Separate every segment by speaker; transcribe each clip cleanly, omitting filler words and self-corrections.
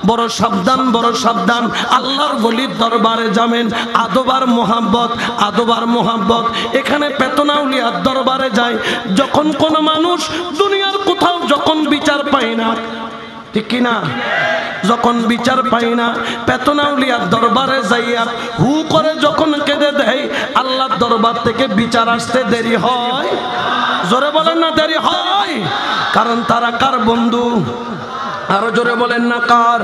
Speaker 1: বড় সাবধান, বড় সাবধান। আল্লাহর ওলির দরবারে যাবেন, আদব আর মোহাব্বত, আদব আর মোহাব্বত। এখানে পেতনা আউলিয়ার দরবারে যায় যখন কোন মানুষ দুনিয়ার কোথাও যখন বিচার পায় না, ঠিক কিনা, যখন বিচার পাই না, পেতনা আউলিয়ার দরবারে যাইয়া হু করে যখন কেঁদে দেয়, আল্লাহর দরবার থেকে বিচার আসতে দেরি হয়। জোরে বলেন না দেরি হয়? কারণ তারা কার বন্ধু? আরো জোরে বলেন না কার?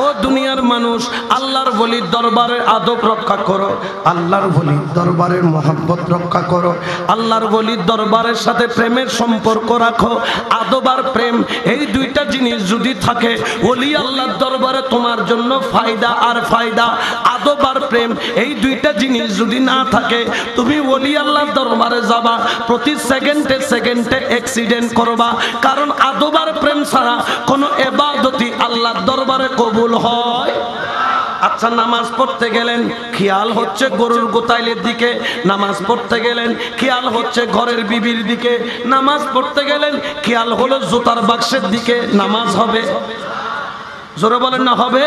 Speaker 1: ও দুনিয়ার মানুষ, আল্লাহর ওলির দরবারের আদব রক্ষা করো, আল্লাহর ওলির দরবারের মোহাব্বত রক্ষা করো, আল্লাহর ওলির দরবারের সাথে প্রেমের সম্পর্ক রাখো। আদব আর প্রেম এই দুইটা জিনিস যদি থাকে, ওলি আল্লাহর দরবারে তোমার জন্য ফায়দা আর ফায়দা। আদব আর প্রেম এই দুইটা জিনিস যদি না থাকে, তুমি ওলি আল্লাহর দরবারে যাবা, প্রতি সেকেন্ডে সেকেন্ডে অ্যাক্সিডেন্ট করবা। কারণ আদব আর প্রেম ছাড়া কোনো ইবাদতই আল্লাহর দরবারে কবুল হয়। আচ্ছা, নামাজ পড়তে গেলেন, খেয়াল হচ্ছে গরুর গোতাইলের দিকে, নামাজ পড়তে গেলেন খেয়াল হচ্ছে ঘরের বিবির দিকে, নামাজ পড়তে গেলেন খেয়াল হলো জুতার বাক্সের দিকে, নামাজ হবে? জোরে বলেন না হবে?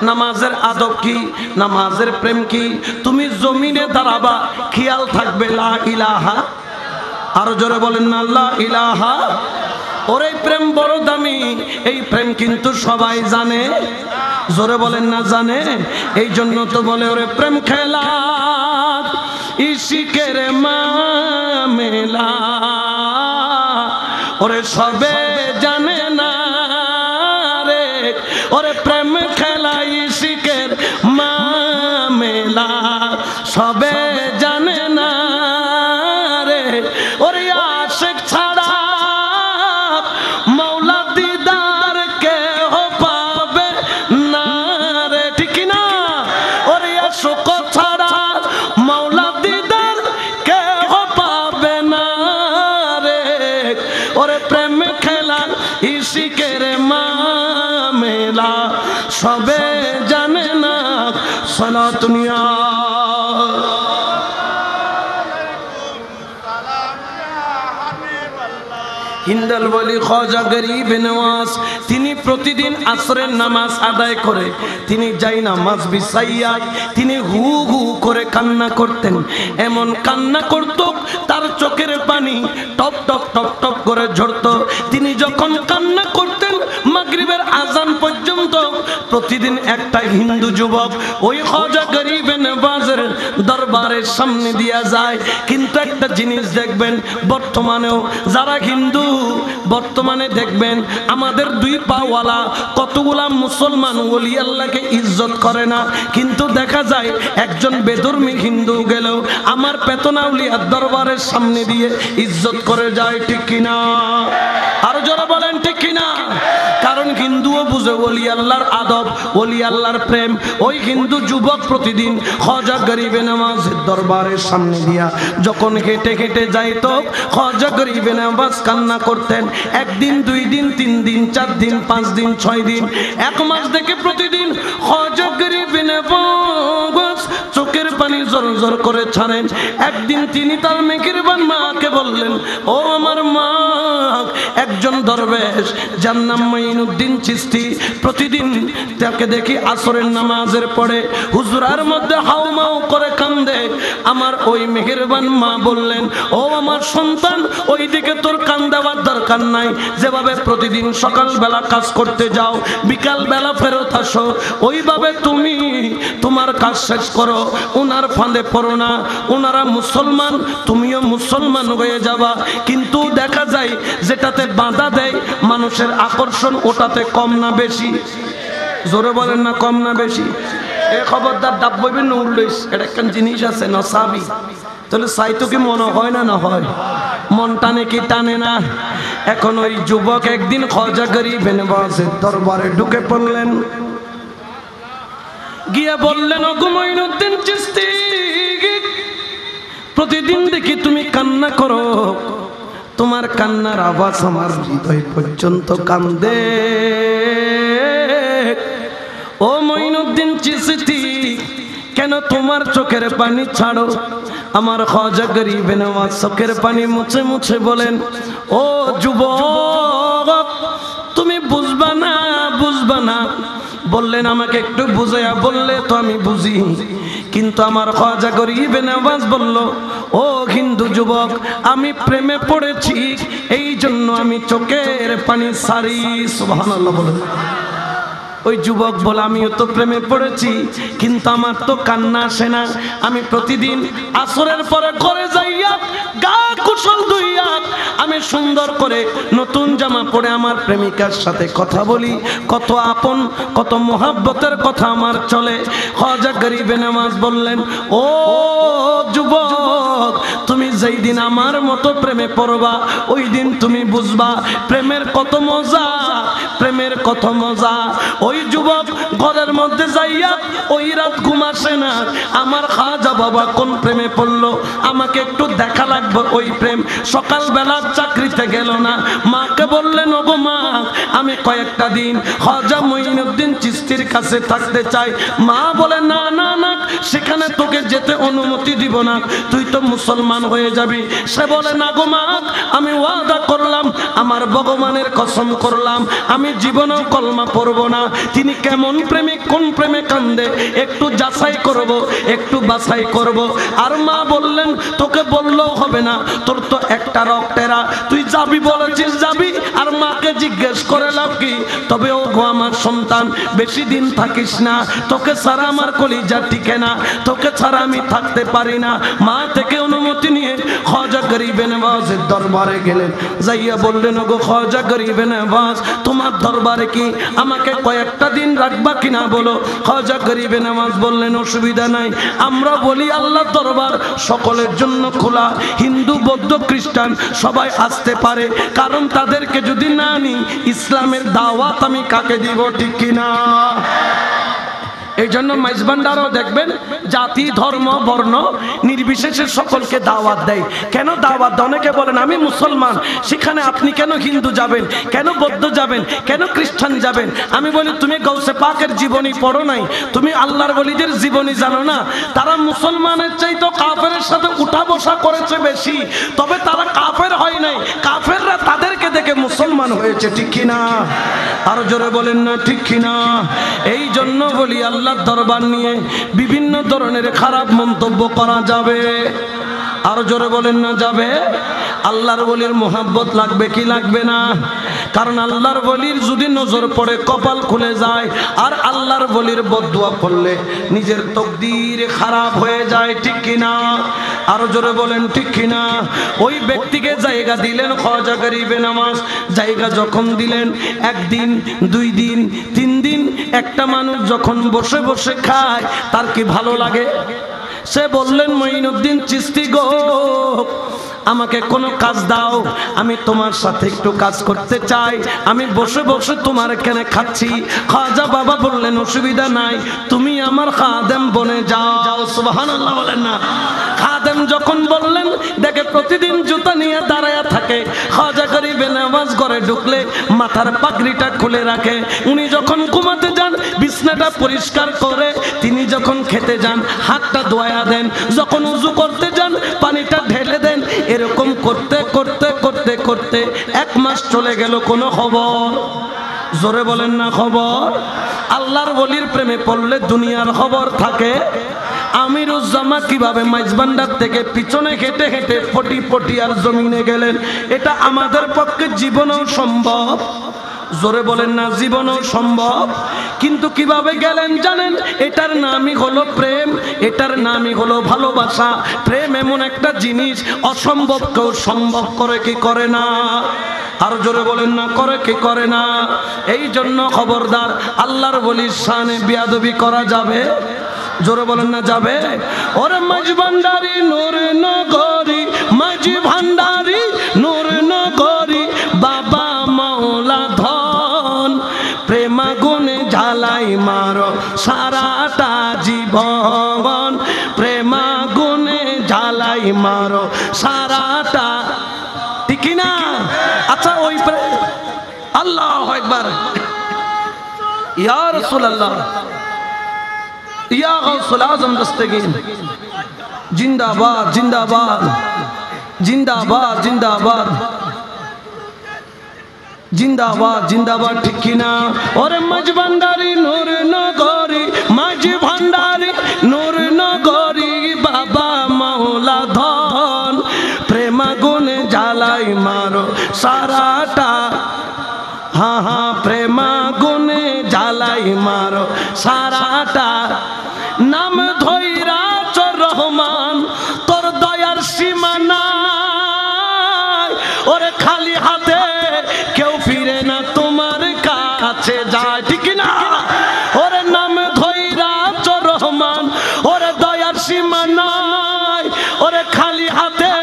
Speaker 1: নামাজের আদব কি? নামাজের প্রেম কি? তুমি জমিনে দাঁড়াবা, খেয়াল থাকবে লা ইলাহা, আরো জোরে বলেন না লা ইলাহা। ওরে প্রেম বড় দামি, এই প্রেম কিন্তু সবাই জানে। জোরে বলেন না জানে? এই জন্য তো বলে ওরে প্রেম খেলা ইশিকের মামেলা, ওরে সবে জানে না রে, ওরে প্রেম খেলা ইশিকের মামেলা, সবে জানে না রে। ওরে আশিক ছাড়া মৌলা দিদার কেহ পাবে না রে, ঠিক না? ওরে আশিক ছাড়া মৌলা দিদার কেহ পাবে না রে। ওরে প্রেম খেলা ইশিকের মামেলা, সবে জানে না। সালাতুনিয়া হিন্দাল ওলি খাজা গরিব নওয়াজ, তিনি প্রতিদিন আসরের নামাজ আদায় করে তিনি যাই নামাজ বিছাইয়া তিনি হু হু করে কান্না করতেন। এমন কান্না করত তার চোখের পানি টপ টপ টপ টপ করে ঝরত। তিনি যখন কান্না করতেন মাগরিবের আজান পর্যন্ত প্রতিদিন একটা হিন্দু যুবক ওই খাজা গরিব নওয়াজের দরবারের সামনে দিয়া যায়। কিন্তু একটা জিনিস দেখবেন, বর্তমানেও যারা হিন্দু, বর্তমানে দেখবেন আমাদের দুই পাওয়ালা কতগুলা মুসলমান ওলি আল্লাহকে ইজ্জত করে না। কিন্তু দেখা যায় একজন বেধর্মী হিন্দু গেলেও আমার পেতনা আউলিয়ার দরবারের সামনে দিয়ে ইজ্জত করে যায়, ঠিক কিনা? আরো যারা বলেন ঠিক কিনা? কারণ হিন্দুও বুঝে ওলি আল্লাহর আদব, ওলি আল্লাহর প্রেম। ওই হিন্দু যুবক প্রতিদিন খাজা গরিবে নওয়াজের দরবারের সামনে দিয়া যখন হেঁটে হেঁটে যাইতো, খাজা গরিবে নওয়াজ কান্না করতেন। একদিন, দুই দিন, তিন দিন, 4 দিন, 5 দিন, 6 দিন, 1 মাস দেখে প্রতিদিন খাজা গরিবে নওয়াজ চোখের পানি জল জল করে ছাড়েন। একদিন তিনি তার মেহেরবান মাকে বললেন, ও আমার মা, একজন দরবেশ যার নাম মাইনুদ্দিন চিশতি, প্রতিদিন তাকে দেখি আসরের নামাজের পরে হুজুরার মধ্যে হাউমাউ করে কান্দে। আমার ওই মেহেরবান মা বললেন, ও আমার সন্তান, ওই দিকে তোর কান দেওয়ার দরকার নাই। যেভাবে প্রতিদিন সকালবেলা কাজ করতে যাও, বিকাল বেলা ফেরত আসো, ওইভাবে তুমি তোমার কাজ শেষ করো। ওনার ফাঁদে পড়ো না, ওনারা মুসলমান, তুমিও মুসলমান হয়ে যাবা। কিন্তু দেখা যায় যেটাতে বাধা দেয় মানুষের আকর্ষণ, ওটাতে কম না বেশি? জোরে বলেন না কম না বেশি? এ খবরদার ডাব বইবেন না উল্লেস, এটা একটা জিনিস আছে নসাবি। তাহলে চাইতো কি মনে হয় না? না হয়, মন টানে কি টানে না? এখন ওই যুবক একদিন খাজা গরিব নওয়াজের দরবারে ঢুকে পড়লেন, গিয়ে বললেন, ও মাইনুদ্দিন চিশতি, প্রতিদিন দেখি তুমি কান্না করো, তোমার কান্নার আওয়াজ আমার হৃদয় পর্যন্ত কান্দে। ও মাইনুদ্দিন চিশতি, কেন তোমার চোখের পানি ছাড়ো? আমার খাজা গরিব নওয়াজ চোখের পানি মুছে মুছে বলেন, ও যুবক, তুমি বুঝবা বুঝবা না। বললেন আমাকে একটু বুঝাইয়া বললে তো আমি বুঝি, কিন্তু আমার খাজা গরিবে নওয়াজ বলল, ও হিন্দু যুবক, আমি প্রেমে পড়েছি, এই জন্য আমি চোখের পানি সারি। সুবহানাল্লাহ বলেন। ওই যুবক বলে, আমিও তো প্রেমে পড়েছি, কিন্তু আমার তো কান্না আসে না। আমি প্রতিদিন আসরের পরে ঘরে যাইয়া গা কুশল ধুইয়া আমি সুন্দর করে নতুন জামা পরে আমার প্রেমিকার সাথে কথা বলি, কত আপন কত মোহাব্বতের কথা আমার চলে। খাজা গরিবে নওয়াজ বললেন, ও যুবক, তুমি যেই দিন আমার মতো প্রেমে পড়বা, ওই দিন তুমি বুঝবা প্রেমের কত মজা, প্রেমের কত মজা। ওই যুবক ঘরের মধ্যে যাইয়া ওই রাত ঘুম আসে না। আমার খাজা বাবা কোন প্রেমে পড়লো, আমাকে একটু দেখা লাগবে ওই প্রেম। সকালবেলা চাকরিতে গেল না, মাকে বললেন, ওগো মা, আমি কয়েকটা দিন খাজা মঈনুদ্দিন চিশতির কাছে থাকতে চাই। মা বলে, না না না, সেখানে তোকে যেতে অনুমতি দিব না, তুই তো মুসলমান হয়ে যাবি। সে বলে, না গো মা, আমি ওয়াদা করলাম, আমার ভগবানের কসম করলাম, আমি জীবনেও কলমা পড়ব না। তিনি কেমন প্রেমিক, কোন প্রেমে কান্দে, একটু যাচাই করব, একটু বাছাই করব। আর মা বললেন, তোকে বললেও হবে না, তোর তো একটা রক্তেরা, তুই যাবি বলেছিস যাবি, আর মাকে জিজ্ঞেস করে লাভ কি। তবে ও গো আমার সন্তান, বেশি দিন থাকিস না, তোকে ছাড়া আমার কলিজা টিকে না, তোকে ছাড়া আমি থাকতে পারি না। মা থেকে অনুমতি নিয়ে খাজা গরিবে নওয়াজের দরবারে গেলেন। যাইয়া বললেন, ওগো খাজা গরিবে নওয়াজ, তোমার দরবারে কি আমাকে কয়েকটা দিন রাখবা কিনা বলো। খাজা গরিবে নওয়াজ বললেন, অসুবিধা নাই, আমরা বলি আল্লাহ দরবার সকলের জন্য খোলা, হিন্দু বৌদ্ধ খ্রিস্টান সবাই আসতে পারে, কারণ তাদেরকে যদি না নিই ইসলামের দাওয়াত আমি কাকে দিব, ঠিক কিনা? এই জন্য মাইজবান্ডারও দেখবেন জাতি ধর্ম বর্ণ নির্বিশেষে সকলকে দাওয়াত দেয়। কেন দাওয়াত দেয়? অনেকে বলেন আমি মুসলমান, সেখানে আপনি কেন হিন্দু যাবেন, কেন বৌদ্ধ যাবেন, কেন খ্রিস্টান যাবেন? আমি বলি, তুমি গৌসে পাকের জীবনী পড়ো নাই, তুমি আল্লাহর ওলিদের জীবনী জানো না? তারা মুসলমানের চাইতে কাফেরের সাথে উঠা বসা করেছে বেশি, তবে তারা কাফের হয় নাই, কাফেররা তাদেরকে দেখে মুসলমান হয়েছে, ঠিক কিনা? আরো জোরে বলেন না ঠিক কিনা? এই জন্য বলি আল্লাহ দরবার নিয়ে বিভিন্ন ধরনের খারাপ মন্তব্য করা যাবে। আরো জোরে বলেন না যাবে? আল্লাহর ওলির মোহাব্বত লাগবে কি লাগবে না? কারণ আল্লাহর ওলির যদি নজর পড়ে কপাল খুলে যায়, আর আল্লাহর ওলির বদদুয়া করলে নিজের তকদির খারাপ হয়ে যায়, ঠিক কিনা? আরো জোরে বলেন ঠিক কিনা? ওই ব্যক্তিকে জায়গা দিলেন খাজা গরিবে নওয়াজ, জায়গা যখন দিলেন, একদিন দুই দিন তিন দিন একটা মানুষ যখন বসে বসে খায় তার কি ভালো লাগে? সে বললেন, মঈনুদ্দিন চিশতি গো, আমাকে কোনো কাজ দাও, আমি তোমার সাথে একটু কাজ করতে চাই, আমি বসে বসে তোমার এখানে খাচ্ছি। খাজা বাবা বললেন, অসুবিধা নাই, তুমি আমার খাদেম বনে যাও। সুবহানাল্লাহ বলেন না? খাদেম যখন বললেন, দেখে প্রতিদিন জুতা নিয়ে দাঁড়ায়া থাকে। খাজা গরিবে নওয়াজ ঘরে ঢুকলে মাথার পাগড়িটা খুলে রাখে। উনি যখন ঘুমাতে যান বিছনাটা পরিষ্কার করে, তিনি যখন খেতে যান হাতটা ধোয়া দেন, যখন উযু করতে যান পানিটা ঢেলে দেন। এরকম করতে করতে করতে করতে এক মাস চলে গেল, কোনো খবর? জোরে বলেন না খবর? আল্লাহর ওলির প্রেমে পড়লে দুনিয়ার খবর থাকে। আমিরুজ্জামান কিভাবে মাইজবান্ডার থেকে পিছনে হেঁটে হেঁটে পটি পটি আর জমিনে গেলেন, এটা আমাদের পক্ষে জীবনেও সম্ভব। জোরে বলেন না জীবনেও সম্ভব। কিন্তু কিভাবে গেলেন জানেন? এটার নামই হলো প্রেম, এটার নামই হলো ভালোবাসা। প্রেম এমন একটা জিনিস, অসম্ভবকেও সম্ভব করে কি করে না? আর জোরে বলেন না করে কি করে না? এই জন্য খবরদার, আল্লাহর ওলির শানে বেয়াদবি করা যাবে? জোরে বলেন না যাবে? ওরে মাঝ ভান্ডারি নূর নগরী, মাঝ ভান্ডারি নূর নগরী, বাবা মাওলা ধন, প্রেমাগুনে ঝালাই মারো সারাটা জীবন, প্রেমাগুনে ঝালাই মারো সারাটা, ঠিক না? আচ্ছা ওই আল্লাহু আকবার, ইয়া রাসূলুল্লাহ, ইয়া গাউসুল আজম দস্তগীর, জিন্দাবাদ জিন্দাবাদ জিন্দাবাদ জিন্দাবাদ। জিন্দাবাদ জিন্দাবাদ ঠিক কিনা? ওরে মাঝ ভান্ডারি নূর নগরী, মাঝ ভান্ডারি নূর নগরী, বাবা মাওলা ধন, প্রেমাগুনে জ্বালাই মারো সারাটা, হ্যাঁ হ্যাঁ প্রেমাগুনে জ্বালাই মারো সারাটা, নাম ধইরা চর রহমান তোর দয়ার সীমা নাই, ওরে খালি হাতে কেউ ফিরে না তোমার কাছে যায়, ঠিক না? ওরে নাম ধইরা চর রহমান, ওরে দয়ার সীমা নাই, ওরে খালি হাতে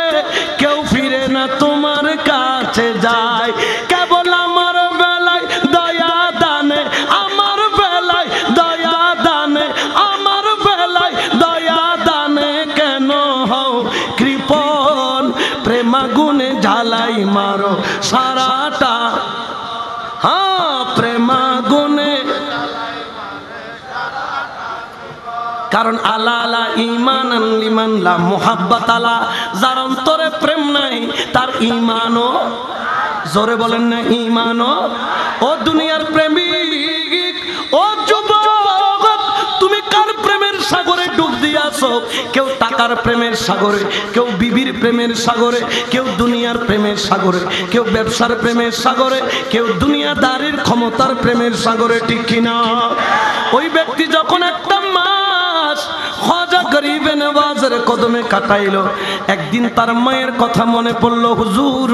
Speaker 1: কেউ ফিরে না তোমার কাছে যায়, কেবল আমার বেলায় দয়া দানে, আমার বেলায় দয়া দানে, আমার বেলায় দয়া দানে, কেন হও কৃপণ, প্রেমাগুনে ঝালাই মারো সারাটা, হ্যাঁ প্রেমাগুনে, কারণ আলা আলা ঈমান লিমান লা মুহাব্বাত আলা, যার অন্তরে প্রেম নাই তার ঈমানও, জোরে বলেন না ঈমানও। ও দুনিয়ার প্রেমিক, ও যুবক, তুমি কার প্রেমের সাগরে ডুব দিয়াছো? কেউ টাকার প্রেমের সাগরে, কেউ বিবির প্রেমের সাগরে, কেউ দুনিয়ার প্রেমের সাগরে, কেউ ব্যবসার প্রেমের সাগরে, কেউ দুনিয়াদারির ক্ষমতার প্রেমের সাগরে, ঠিক কিনা? ওই ব্যক্তি যখন একটা মাস খাজা গরিবে নওয়াজের কদমে কাটাইলো, একদিন তার মায়ের কথা মনে পড়লো, হুজুর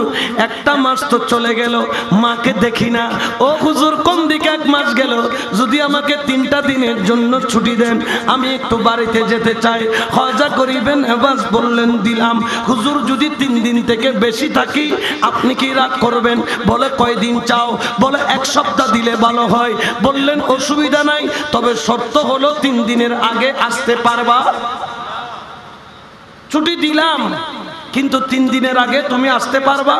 Speaker 1: একটা মাস তো চলে গেল, মাকে দেখি না, ও হুজুর কোন দিকে এক মাস গেল, যদি আমাকে 3টা দিনের জন্য ছুটি দেন, আমি একটু বাড়িতে যেতে চাই। খাজা গরিবে নওয়াজ বললেন দিলাম। হুজুর যদি 3 দিন থেকে বেশি থাকি আপনি কি রাগ করবেন? বলে কয়দিন চাও? বলে 1 সপ্তাহ দিলে ভালো হয়। বললেন অসুবিধা নাই, তবে শর্ত হলো 3 দিনের আগে আসতে পারবা। ছুটি দিলাম কিন্তু 3 দিনের আগে তুমি আসতে পারবা।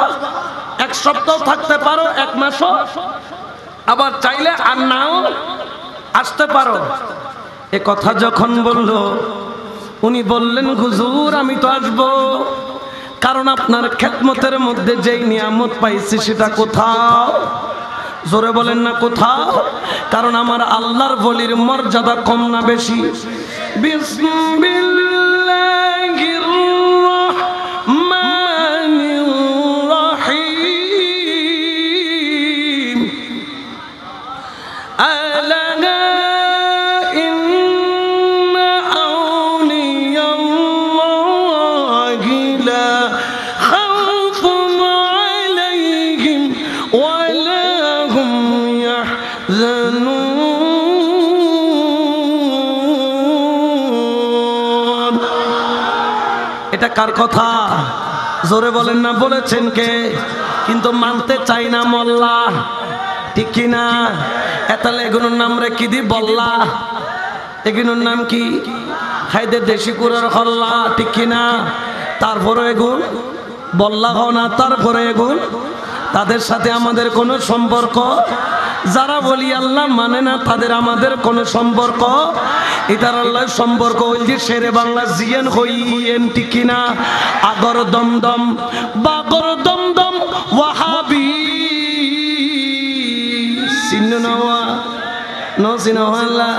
Speaker 1: 1 সপ্তাহ থাকতে পারো, 1 মাসও, আবার চাইলে আর নাও আসতে পারো। এ কথা যখন বলল, উনি বললেন হুজুর আমি তো আসবো, কারণ আপনার খেদমতের মধ্যে যেই নিয়ামত পাইছি সেটা কোথাও, জোরে বলেন না কোথাও, কারণ আমার আল্লাহর ওলির মর্যাদা কম না বেশি? বিসমিল্লাহির রাহমানির রাহিম। আলা ইন্না আউলিয়াল্লাহি লা খাউফুন আলাইহিম ওয়া লা হুম ইয়াহজানুন। এটা কার কথা? জোরে বলেন না, বলেছেন কে? কিন্তু মানতে চাই না মোল্লা, ঠিক কিনা? এতালে এগুলোর নাম রে কি দি বল্লা, এগুলোর নাম কি? খাইদে দেশি কুড়ার হল্লা, ঠিক কিনা? তারপরে এগুন বল্লা হও না, তারপরে এগুন, তাদের সাথে আমাদের কোনো সম্পর্ক, যারা বলি আল্লাহ মানে না তাদের আমাদের কোনো সম্পর্ক, ইদার আল্লাহ সম্পর্ক ওই যে শেরে বাংলা জিয়ান হইয়েন, ঠিক কিনা? আগর দমদম বাগর দমদম ওয়াহাবি সিন্নওয়া নো সিনওয়াল্লাহ,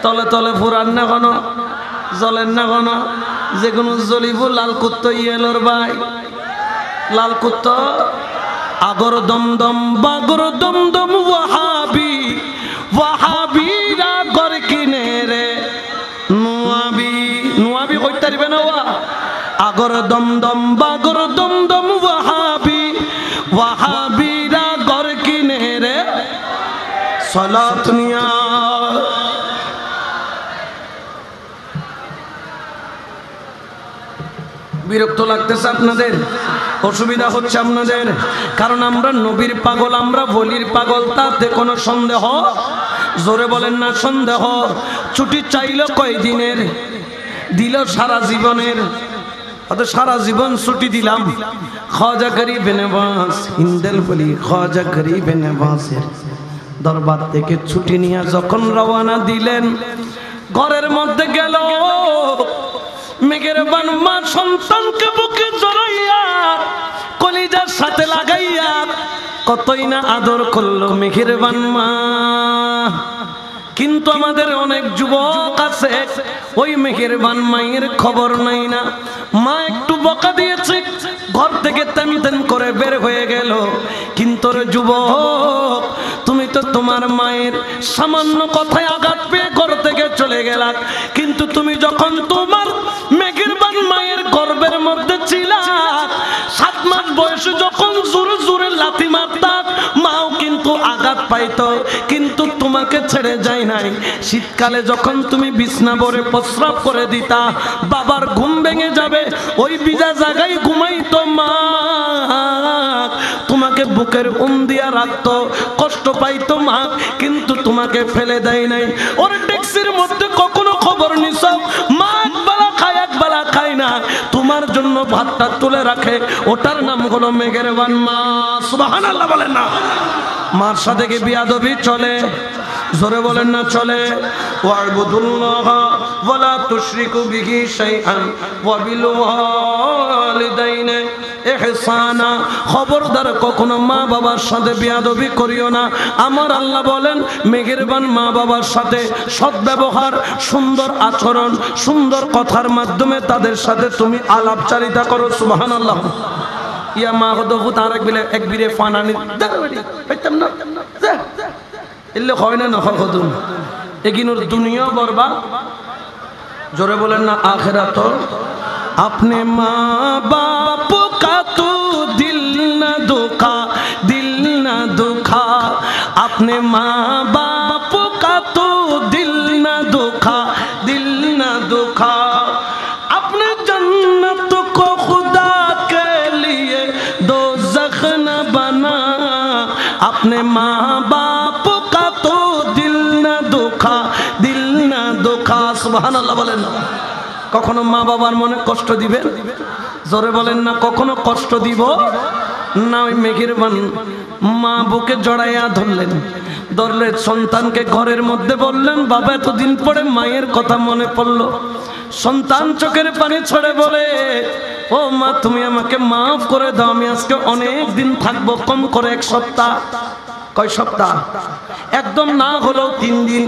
Speaker 1: তলে তলে ফুরান না কোনো, জ্বলেন না কোনো, যে কোনো জ্বলিব লাল কুত্ত ইয়েলোর ভাই, লাল কুত্ত। আগর দমদম বাগর দমদম ওয়াহাবি, ওয়াহাবিরা গর কিনে রে নোয়াবি, নোয়াবি কইতে পারবে না ওয়া? আগর দমদম বাগর দমদম ওয়াহাবি, ওয়াহাবিরা গর কিনে রে সালাত নিয়া। বিরক্ত লাগতেছে আপনাদের? অসুবিধা হচ্ছে আপনাদের? কারণ আমরা নবীর পাগল, আমরা বলির পাগল, তাতে কোনো সন্দেহ? জোরে বলেন না সন্দেহ? ছুটি চাইল কয়দিনের? দিল সারা জীবনের। অত সারা জীবন ছুটি দিলাম। খাজা গরিব নওয়াজ হিন্দেল বলি, খাজা গরিব নওয়াজের দরবার থেকে ছুটি নিয়ে যখন রওনা দিলেন, ঘরের মধ্যে গেল, মেঘের বান মা সন্তানকে বুকে জড়াইয়া কলিজার সাথে লাগাইয়া কতই না আদর করলো মেহেরবান মা। কিন্তু আমাদের অনেক যুবক আছে ওই মেহেরবান মায়ের খবর নাই না। মা একটু বকা দিয়েছে, ঘর থেকে তেন তেন করে বের হয়ে গেল। কিন্তু রে যুবক, তুমি তো তোমার মায়ের সামান্য কথায় আঘাত পেয়ে ঘর থেকে চলে গেলা, কিন্তু তুমি যখন তোমার মেহেরবান মায়ের গর্ভের মধ্যে ছিলা, 7 মাস বয়সে যখন জোরে জোরে লাথি মারতাম, মাও কিন্তু আঘাত পাইতো, কিন্তু তোমাকে ছেড়ে যায় নাই। শীতকালে যখন তুমি বিছনা ভরে প্রস্রাব করে দিতা, বাবার ঘুম ভেঙে যাবে, ওই ভিজা জায়গায় ঘুমাইতো মা, তোমাকে বুকের দিয়া রাখতো, কষ্ট পাইতো মা, কিন্তু তোমাকে ফেলে দেয় নাই। ওর ট্যাক্সির মধ্যে কখনো খবর নিছ, মা একবেলা খায় একবেলা খায় না, তোমার জন্য ভাতটা তুলে রাখে, ওটার নাম হলো মেহেরবান মা। সুবহানাল্লাহ বলেন না? মার সাথে কি বিয়াদবি চলে? জোরে বলেন না চলে? ওয়া'বুদুল্লাহ ওয়ালা তুশরিকু বিহি শাইআন ওয়া বিল ওয়ালিদাইনি ইহসানা। খবরদার কখনো মা বাবার সাথে বিয়াদবি করিও না। আমার আল্লাহ বলেন মেহেরবান মা বাবার সাথে সদ্ব্যবহার, সুন্দর আচরণ, সুন্দর কথার মাধ্যমে তাদের সাথে তুমি আলাপচারিতা করো। সুবহানাল্লাহ। ইয়া মা হদো তার এক বিরে ফানানি হইতাম না এলে হয় না নফল হদুন এগিনোর দুনিয়া বরবাদ। জোরে বলেন না আখিরাত। अपने माँ बाप का तो दिल न दुखा, दिल न दुखा, अपने माँ बाप का तो दिल न दुखा, दिल न दुखा, अपने जन्नत को खुदा के लिए दोज़ख न बना, अपने माँ बाप का तो दिल न दुखा, दिल न दुखा। सुबहानाल्लाह बोलें ना। কখনো মা বাবার মনে কষ্ট দিবেন? জোরে বলেন না। কখনো কষ্ট দিব না। ওই মেহেরবান মা বুকে জড়াইয়া ধরলেন, ধরলে সন্তানকে ঘরের মধ্যে বললেন, বাবা এতদিন পরে মায়ের কথা মনে পড়লো। সন্তান চোখের পানি ছড়ে বলে, ও মা তুমি আমাকে মাফ করে দাও, আমি আজকে অনেক দিন থাকবো, কম করে 1 সপ্তাহ। কয় সপ্তাহ? একদম না হলেও 3 দিন,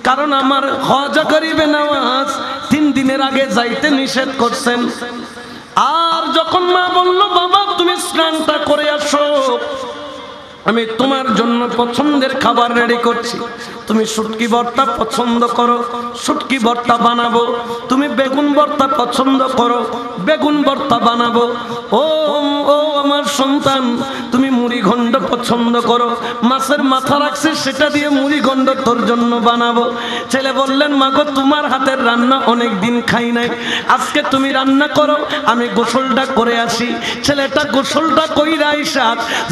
Speaker 1: কারণ আমার খাজা গরিবে নওয়াজ 3 দিনের আগে যাইতে নিষেধ করছেন। আর যখন মা বলল, বাবা তুমি স্নানটা করে আসো, আমি তোমার জন্য পছন্দের খাবার রেডি করছি, তুমি শুটকি ভর্তা পছন্দ করো, শুটকি ভর্তা বানাবো, তুমি বেগুন ভর্তা পছন্দ করো, বেগুন ভর্তা বানাবো, ও ও আমার সন্তান তুমি মুড়ি ঘন্ট পছন্দ করো, মাছের মাথা রাখছি সেটা দিয়ে মুড়ি ঘন্ট তোর জন্য বানাবো। ছেলে বললেন, মা গো তোমার হাতের রান্না অনেক দিন খাই নাই, আজকে তুমি রান্না করো, আমি গোসলটা করে আসি। ছেলেটা গোসলটা কইরা আইসা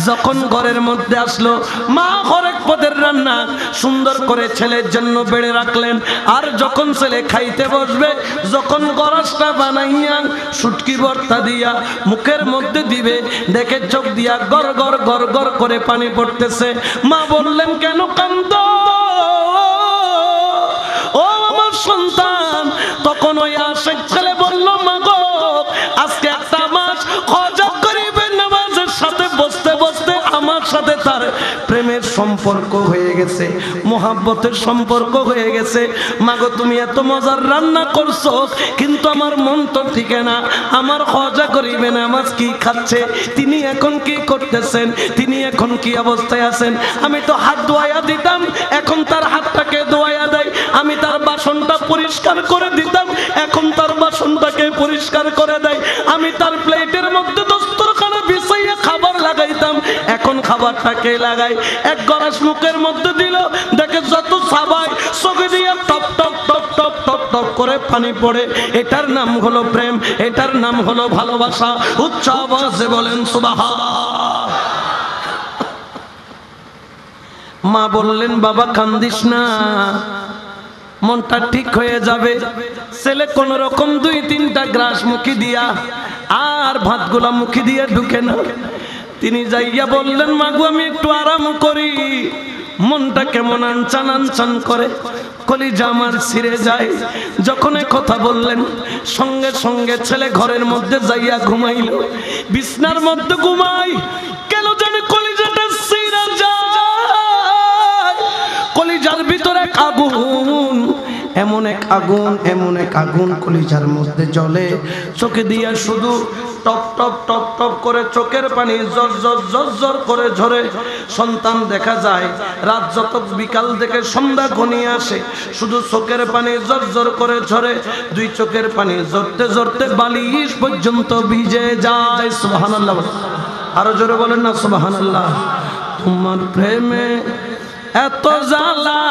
Speaker 1: যখন ঘরের মধ্যে আসলো, মা হরেক পদের রান্না সুন্দর করে ছেলের জন্য বেড়ে রাখলেন। আর যখন ছেলে খাইতে বসবে, যখন গরসটা বানাইয়া শুটকি ভর্তা দিয়া মুখের মধ্যে দিবে, দেখে চোখ দিয়া গড় গড় গড় গড় করে পানি পড়তেছে। মা বললেন, কেন কান্দো ও আমার সন্তান? তখন ওই আশেক ছেলে বলল, মা গো আজকে 1 মাস খাজা গরিবে নওয়াজের সাথে বসতে বসতে আমার সাথে তার প্রেমের সম্পর্ক হয়ে গেছে, মোহাব্বতের সম্পর্ক হয়ে গেছে। মাগো তুমি এত মজার রান্না করছো, কিন্তু আমার মন তো ঠিক না। আমার খাজা গরিবে নওয়াজ কি খাচ্ছে, তিনি এখন কি করতেছেন, তিনি এখন কি অবস্থায় আছেন? আমি তো হাত ধোয়া দিতাম, এখন তার হাতটাকে ধোয়া দেয়। আমি তার বাসনটা পরিষ্কার করে দিতাম, এখন তার বাসনটাকে পরিষ্কার করে দেয়। আমি তার প্লেটের মধ্যে দস্তরখানা বিছাইয়া খাবার লাগাইতাম, এখন খাবারটাকে লাগাই। 1 গরাস মুখের মধ্যে দিল, দেখে যত সাবাই চোখে দিয়ে top top top top top top করে পানি পড়ে। এটার নাম হলো প্রেম, এটার নাম হলো ভালোবাসা। উচ্চ আওয়াজে বলেন সুবহানাল্লাহ। মা বললেন, বাবা কান্দিস না, মনটা ঠিক হয়ে যাবে। ছেলে কোন রকম 2-3টা গ্রাস মুখি দিয়া আর ভাতগুলা মুখি দিয়ে ঢুকে না। তিনি যাইয়া বললেন, মাগো আমি একটু আরাম করি, মনটা কেমন আনচান আনচান করে। কলিজা আমার ছিঁড়ে যায়। যখন কথা বললেন সঙ্গে সঙ্গে ছেলে ঘরের মধ্যে যাইয়া ঘুমাইল। বিছনার মধ্যে ঘুমাই, কেন জানি কলিজাটা ছিঁড়ে যায়। কলিজার ভিতরে এক আগুন, এমন এক আগুন কলিজার মধ্যে জ্বলে। চোখে দিয়া শুধু টপ টপ টপ টপ করে চোখের পানি জর জর জর জর করে ঝরে। সন্তান দেখা যায় রাত যত বিকাল থেকে সন্ধ্যা ঘনিয়ে আসে, শুধু চোখের পানি জর জর করে ঝরে। দুই চোখের পানি ঝরতে ঝরতে বালিশ পর্যন্ত ভিজে যায়। সুবহানাল্লাহ, আরো জোরে বলেন না সুবহানাল্লাহ। তোমার প্রেমে এত জ্বালা,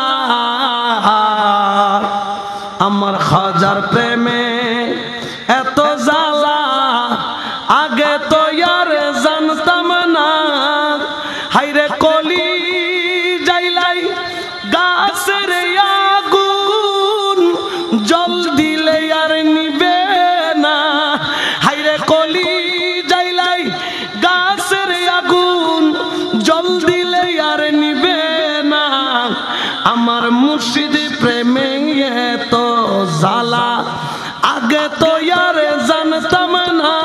Speaker 1: আমার খাজার প্রেমে এত জ্বালা, আগে তো আর জানতাম না। হাইরে কলি যাইলাই গাছের আগুন, জল দিলে আর নিবে না। হাইরে কলি যাইলাই গাছের আগুন, জল দিলে আর নিবে না। আমার মুর্শিদ প্রেমে এত জ্বালা, আগে তো আর জানতাম না।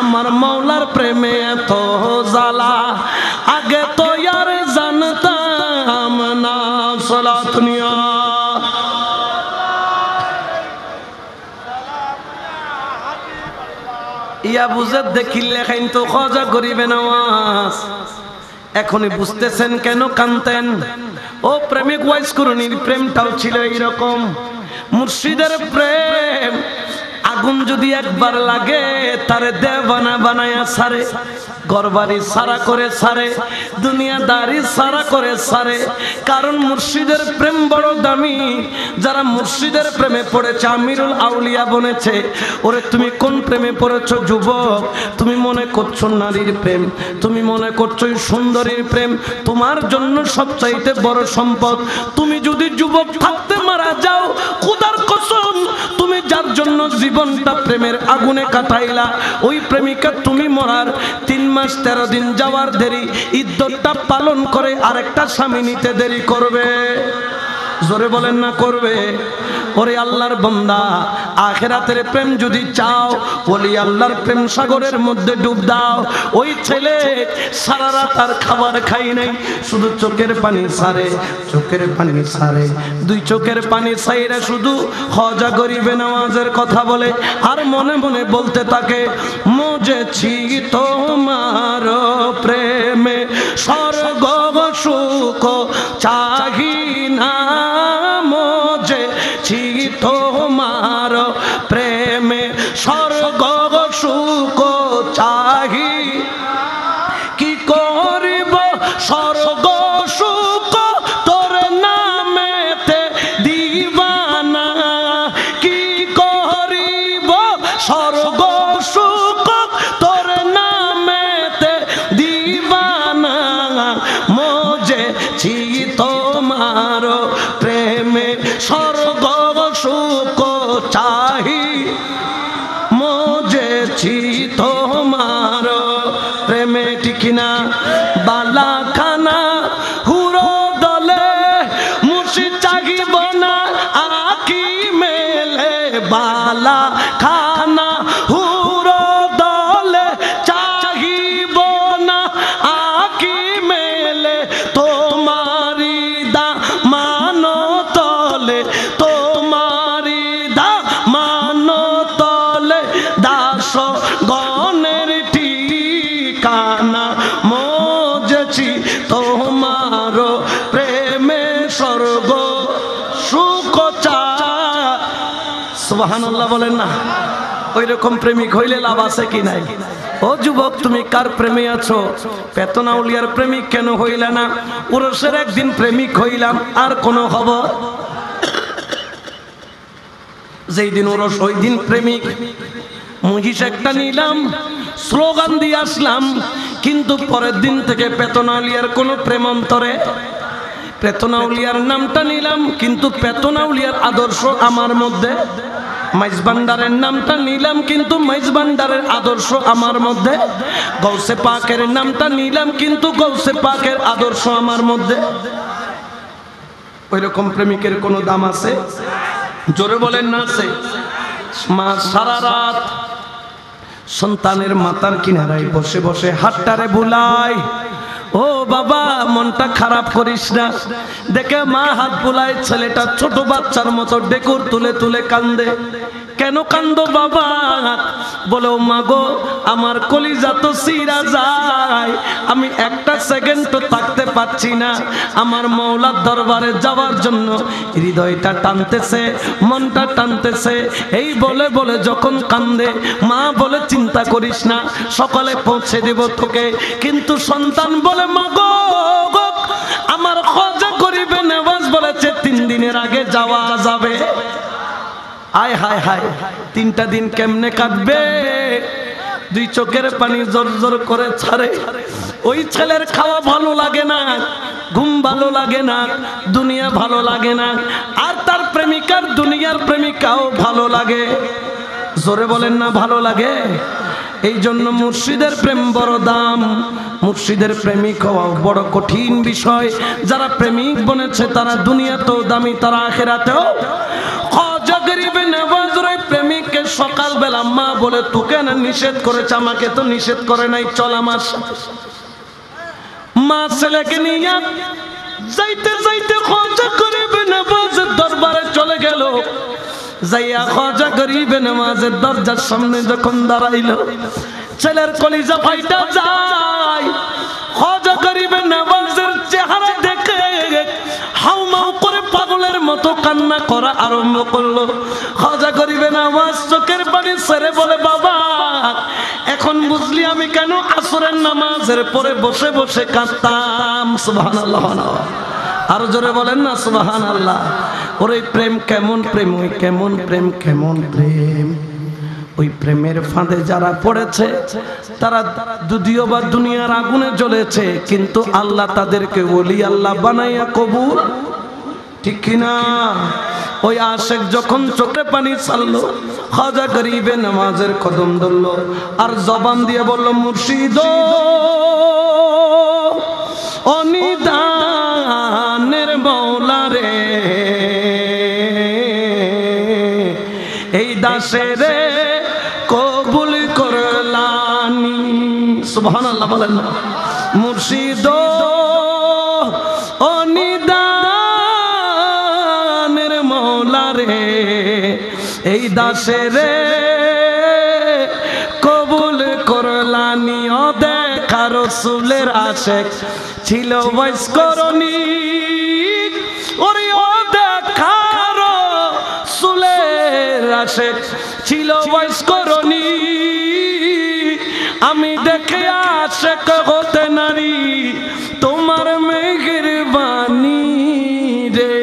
Speaker 1: আমার মৌলার প্রেমে এত জ্বালা, আগে তো আর জানতাম না। সালাত নিয়া ইয়া বুঝে দেখিলে খাইন তো খাজা গরিবে নওয়াজ। এখনই বুঝতেছেন কেন কানতেন। ও প্রেমিক ওয়াইজ করুনির প্রেমটাও ছিল এইরকম। মুর্শিদের প্রেম আগুন যদি একবার লাগে তারে দেওয়ানা বানায়া সারে, ঘরবাড়ি সারা করে সারে, দুনিয়াদারি সারা করে সারে। কারণ মুর্শিদের প্রেম বড় দামি। যারা মুর্শিদের প্রেমে পড়েছে আমিরুল আউলিয়া বনেছে। ওরে তুমি কোন প্রেমে পড়েছো যুবক? তুমি মনে করছো নারীর প্রেম, তুমি মনে করছো সুন্দরীর প্রেম তোমার জন্য সবচাইতে বড় সম্পদ। তুমি যদি যুবক থাকতে মারা যাও, খোদার কসম তুমি যার জন্য জীবনটা প্রেমের আগুনে কাটাইলা, ওই প্রেমিকা তুমি মরার 3 মাস 13 দিন যাওয়ার দেরি, ইদ্দতটা পালন করে আরেকটা স্বামী নিতে দেরি করবে। জোরে বলেন না করবে? ওরে আল্লাহর বান্দা, আখিরাতের প্রেম যদি চাও, ওলি আল্লাহর প্রেম সাগরের মধ্যে ডুব দাও। ওই ছেলে সারা রাত আর খাবার খাই নাই, শুধু চোখের পানি সারে, চোখের পানি সারে। দুই চোখের পানি সাইরা শুধু খাজা গরিবে নওয়াজের কথা বলে আর মনে মনে বলতে থাকে, মজেছি তোমার প্রেমে স্বর্গ সুখ চাহি না, মজেছি তোমার প্রেমে স্বর্গ সুখ চাহি। কি করিব স্বর্গ সুখ তোর নামেতে দিবানা, কি করিব স্বর্গ সুখ তোর নামেতে দিবানা, মজেছি তোমার প্রেমে স্বর্গ সুখ চাহি, মজেছি তোমার প্রেমে। ঠিক না? বালা খানা হুরো দলে মুর্শি চাহিব না আকি মেলে, বালা খানা হুরো দলে চাহিব না আকি মেলে, তোমারি দা মানো তলে, তোমারি দা মানো তলে দাস গণের ঠিকানা, মজেছি তোমার প্রেমে স্বর্গ সুখ চাই। সুবহানাল্লাহ বলেন না? ওই রকম প্রেমিক হইলে লাভ আছে কি নাই? ও যুবক, তুমি কার প্রেমে আছো? পেতনাউলিয়ার প্রেমিক কেন হইলে না? উরসের একদিন প্রেমিক হইলাম, আর কোনো খবর? যেই দিন উরস ওই দিন প্রেমিক। মহিষ একটা নিলাম, স্লোগান দিয়ে আসলাম, কিন্তু পরের দিন থেকে পেতনাউলিয়ার কোনো প্রেম অন্তরে। পেতনাউলিয়ার নামটা নিলাম, কিন্তু পেতনাউলিয়ার আদর্শ আমার মধ্যে। মাইজবান্ডারের নামটা নিলাম, কিন্তু মাইজবান্ডারের আদর্শ আমার মধ্যে। গৌসে পাকের নামটা নিলাম, কিন্তু গৌসে পাকের আদর্শ আমার মধ্যে। ওই রকম প্রেমিকের কোনো দাম আছে? জোরে বলেন না আছে? মা সারা রাত সন্তানের মাথার কিনারায় বসে বসে হাতটারে বুলায়, ও বাবা মনটা খারাপ করিস না। দেখে মা হাত বুলায়, ছেলেটা ছোট বাচ্চার মতো ডেকুর তুলে তুলে কান্দে। কেন কান্দো বাবা? বলে ও মা গো, আমার কলিজা তো সিরা যায়, আমি একটা সেকেন্ড তো থাকতে পারছি না, আমার মওলার দরবারে যাওয়ার জন্য হৃদয়টা টানতেছে, মনটা টানতেছে। এই বলে বলে যখন কান্দে, মা বলে চিন্তা করিস না, সকালে পৌঁছে দেব তোকে। কিন্তু সন্তান বলে মা গো, আমার খাজা গরিবে নওয়াজ বলেছে 3 দিনের আগে যাওয়া যাবে। আয় হায় হায়, 3টা দিন কেমনে কাটবে? 2 চোখের পানি জোর জোর করে ছাড়ে। ওই ছেলের খাওয়া ভালো লাগে না, ঘুম ভালো লাগে না, দুনিয়া ভালো লাগে না, আর তার প্রেমিকার দুনিয়ার প্রেমিকাও ভালো লাগে। জোরে বলেন না ভালো লাগে? এই জন্য মুর্শিদের প্রেম বড় দাম, মুর্শিদের প্রেমিক হওয়া বড় কঠিন বিষয়। যারা প্রেমিক বনেছে তারা দুনিয়াতেও দামি, তারা আখিরাতেও। খাজা গরিবে নওয়াজ রে প্রেমিককে সকালবেলা মা বলে তোকে না নিষেধ করেছে, আমাকে তো নিষেধ করে নাই, চল আমার সাথে। মা ছেলেকে নিয়ে যাইতে যাইতে খাজা গরিবে নওয়াজের দরবারে চলে গেল। যাইয়া খাজা গরিবে নওয়াজের দরজার সামনে যখন দাঁড়াইল, ছেলের কলিজা ফাইটা যায়। খাজা গরিবে নওয়াজের চেহারা দেখে হাউমাউ করে পাগলের মতো কান্না করা আরম্ভ করলো। খাজা গরিবে নওয়াজ চোখের পানি ছেড়ে বলে, বাবা এখন বুঝলি আমি কেন আসরের নামাজের পরে বসে বসে কাঁদতাম। সুবহানাল্লাহ, আরো জোরে বলেন না সুবহানাল্লাহ। ওর এই প্রেম কেমন প্রেম, ওই কেমন প্রেম, কেমন প্রেম। ওই প্রেমের ফাঁদে যারা পড়েছে তারা যদিও বা দুনিয়ার আগুনে জ্বলেছে, কিন্তু আল্লাহ তাদেরকে ওলি আল্লাহ বানাইয়া কবুল, ঠিক কিনা? ওই আশেক যখন চোখে পানি ছাড়লো, খাজা গরিবে নওয়াজের কদম ধরলো আর জবান দিয়ে বলল, মুর্শিদ অনিদানের মওলা রে, এই দাসের কবুল করলানি। সুবহানাল্লাহ বলেন না? মুর্শিদ অনিদানের মওলা রে, এই দাসের কবুল করলানি। ও দেখা রাসূলের আশেক ছিল বয়স করনি, ওরে ও দেখা রাসূলের আশেক ছিল বয়স করনি। আমি দেখে আশেক হতে নারী, তোমার মেহেরবানি রে,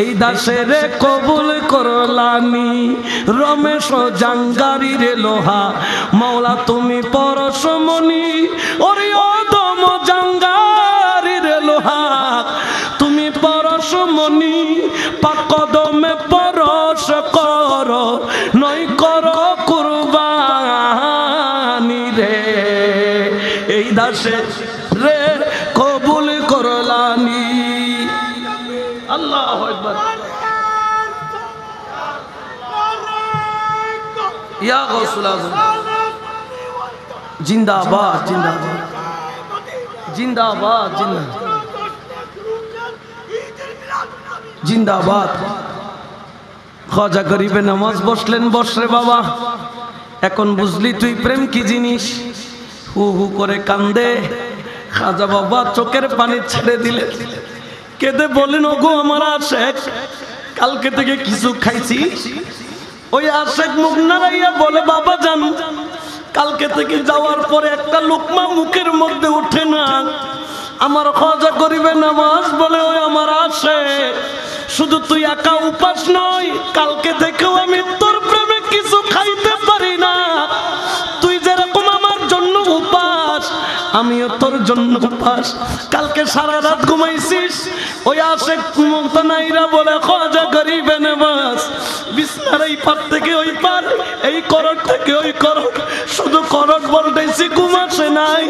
Speaker 1: এই দাসের কবুল করলানি। রমেশ জাঙ্গারি রে লোহা, মাওলা তুমি পরশমণি। ওরে অদম জাঙ্গারি রে লোহা, তুমি পরশমণি। পাক কদমে পরশ কর, নয় কর কুরবানি রে, এই দাসে রে কবুল করলানি। আল্লাহু আকবার। ইয়া গাউসুল আযম জিন্দাবাদ, জিন্দাবাদ, জিন্দাবাদ, জিন্দাবাদ। খাজা গরিবে নওয়াজ বসলেন, বসরে বাবা এখন বুঝলি তুই প্রেম কি জিনিস। হু হু করে কান্দে। খাজা বাবা চোখের পানি ছেড়ে দিলে, কেঁদে বলেন, ওগো আমার আশেক, কালকে থেকে কিছু খাইছি? ওই আশেক মুখ নাড়াইয়া বলে, বাবা জানো কালকে থেকে যাওয়ার পরে একটা লোকমা মুখের মধ্যে ওঠে না। আমার খাজা গরিবে নওয়াজ বলে, ওই আমার আশেক, শুধু তুই একা উপাস নয়, কালকে থেকেও আমি তোর প্রেমে কিছু খাইতে পারি না। তুই যেরকম আমার জন্য উপাস, আমিও তোর জন্য উপাস। কালকে সারা রাত ঘুমাইছিস? ওই আশেক মুক্তানাইরা বলে, খাজা গরিবে নওয়াজ বিছনার এই পার থেকে ওই পার, এই করট থেকে ওই করট, শুধু করট বলতেছি, ঘুমাসে নাই।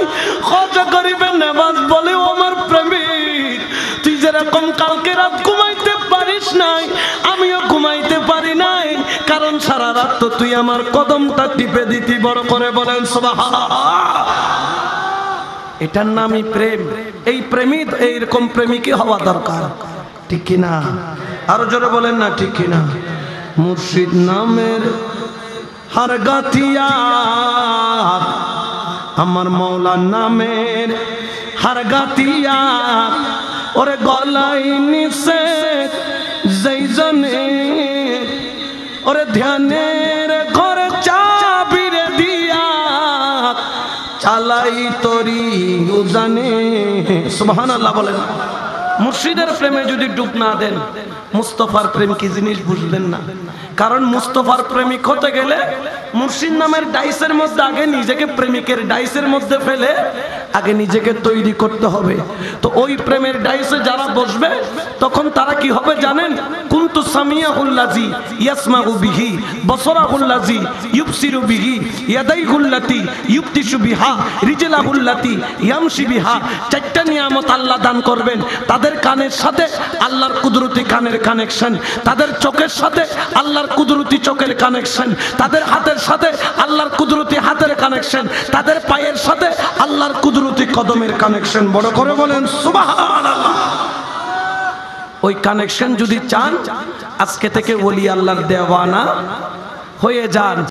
Speaker 1: খাজা গরিবে নওয়াজ বলে, ও আমার প্রেমিক, তুই যেরকম এরকম কালকে রাত ঘুমাইতে পারিস নাই, আমিও ঘুমাইতে পারি নাই, কারণ সারা রাত তো তুই আমার কদমটা টিপে দিতি। বড় করে বলেন সুবহানাল্লাহ। এটার নামই প্রেম। এই প্রেমী, এইরকম প্রেমিকই হওয়া দরকার, ঠিক কিনা? আরো জোরে বলেন না, ঠিক কিনা? মুর্শিদ নামের হার গাতিয়া, আমার মৌলা নামের হার গাতিয়া, ওরে গলাই নিছে যেই জনে, ওরে ধ্যানের ঘরে চাবিরে দিয়া চালাই তরি উজানে। সুবহানাল্লাহ বলেন। মুর্শিদের প্রেমে যদি ডুব না দেন, মুস্তফার প্রেম কি জিনিস বুঝবেন না। কারণ মুস্তফার প্রেমিক হতে গেলে মুর্শিদ নামের ডাইসের মধ্যে আগে নিজেকে, প্রেমিকের ডাইসের মধ্যে ফেলে আগে নিজেকে তৈরি করতে হবে। তো ওই প্রেমের ডাইসে যারা বসবে তখন তারা কি হবে জানেন? কুনতু সামিয়াহুল্লাজি ইয়াসমাউ বিহি, বসরাহুল্লাজি ইউবসিরু বিহি, ইয়াদাইহুল্লাতি ইউবতিশু বিহা, রিজলাহুল্লাতি ইয়ামশি বিহা। চারটা নিয়ামত আল্লাহ দান করবেন। তাদের কানের সাথে আল্লাহর কুদরতি কানের কানেকশন, তাদের চোখের সাথে আল্লাহর কুদরতি চোখের কানেকশন, তাদের হাতের সাথে আল্লাহর কুদরতি হাতের কানেকশন, তাদের পায়ের সাথে আল্লাহর কুদরতি কদমের কানেকশন। বড় করে বলেন সুবহানাল্লাহ। ওই কানেকশন যদি চান, আজকে থেকে ওলি আল্লাহর দেওয়ানা হয়ে যান।